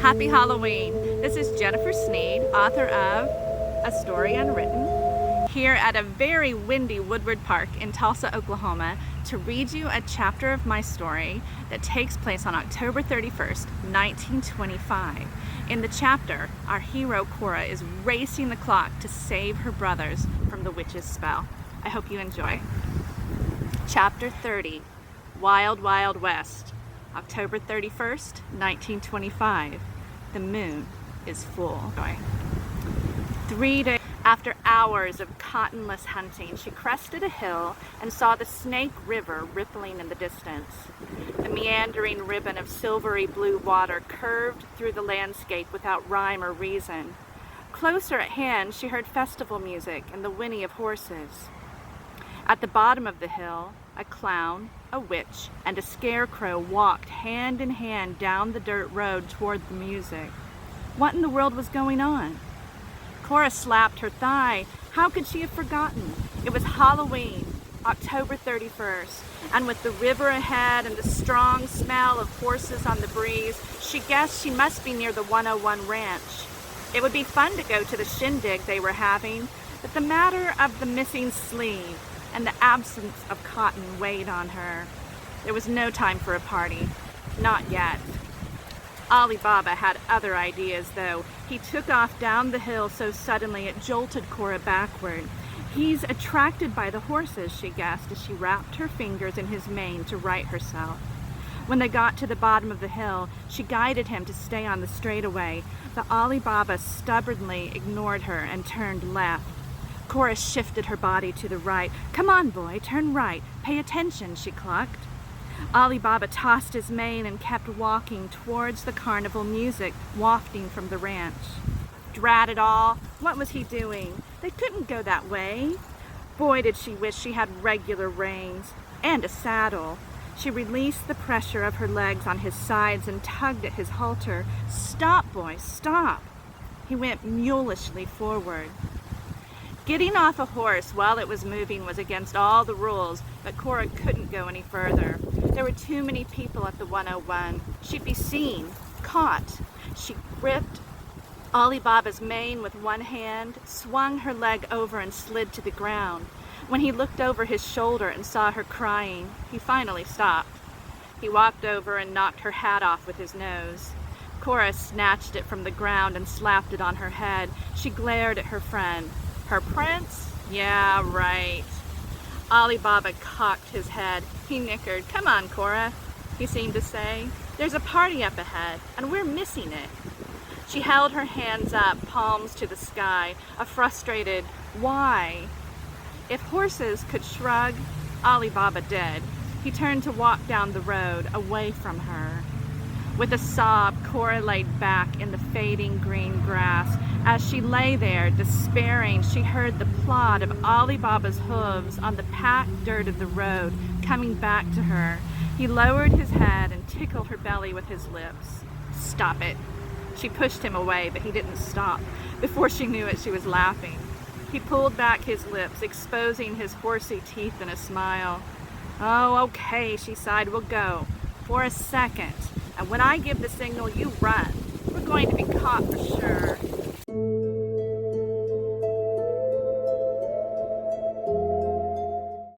Happy Halloween! This is Jennifer Sneed, author of A Story Unwritten, here at a very windy Woodward Park in Tulsa, Oklahoma, to read you a chapter of my story that takes place on October 31st, 1925. In the chapter, our hero Cora is racing the clock to save her brothers from the witch's spell. I hope you enjoy. Chapter 30, Wild Wild West, October 31st, 1925. The moon is full. 3 days after hours of cottonless hunting, she crested a hill and saw the Snake River rippling in the distance. The meandering ribbon of silvery blue water curved through the landscape without rhyme or reason. Closer at hand, she heard festival music and the whinny of horses. At the bottom of the hill, a clown, a witch, and a scarecrow walked hand in hand down the dirt road toward the music. What in the world was going on? Cora slapped her thigh. How could she have forgotten? It was Halloween, October 31st, and with the river ahead and the strong smell of horses on the breeze, she guessed she must be near the 101 ranch. It would be fun to go to the shindig they were having, but the matter of the missing sleeve and the absence of cotton weighed on her. There was no time for a party. Not yet. Ali Baba had other ideas, though. He took off down the hill so suddenly it jolted Cora backward. He's attracted by the horses, she guessed as she wrapped her fingers in his mane to right herself. When they got to the bottom of the hill, she guided him to stay on the straightaway, but Ali Baba stubbornly ignored her and turned left. Cora shifted her body to the right. "Come on, boy, turn right. Pay attention," she clucked. Ali Baba tossed his mane and kept walking towards the carnival music wafting from the ranch. Drat it all, what was he doing? They couldn't go that way. Boy, did she wish she had regular reins and a saddle. She released the pressure of her legs on his sides and tugged at his halter. "Stop, boy, stop." He went mulishly forward. Getting off a horse while it was moving was against all the rules, but Cora couldn't go any further. There were too many people at the 101. She'd be seen, caught. She gripped Ali Baba's mane with one hand, swung her leg over and slid to the ground. When he looked over his shoulder and saw her crying, he finally stopped. He walked over and knocked her hat off with his nose. Cora snatched it from the ground and slapped it on her head. She glared at her friend. Her prince? Yeah, right. Ali Baba cocked his head. He nickered. "Come on, Cora," he seemed to say. "There's a party up ahead, and we're missing it." She held her hands up, palms to the sky, a frustrated, "Why?" If horses could shrug, Ali Baba did. He turned to walk down the road, away from her. With a sob, Cora laid back in the fading green grass. As she lay there, despairing, she heard the plod of Ali Baba's hooves on the packed dirt of the road coming back to her. He lowered his head and tickled her belly with his lips. "Stop it." She pushed him away, but he didn't stop. Before she knew it, she was laughing. He pulled back his lips, exposing his horsey teeth in a smile. "Oh, okay," she sighed. "We'll go. For a second. And when I give the signal, you run. We're going to be caught for sure."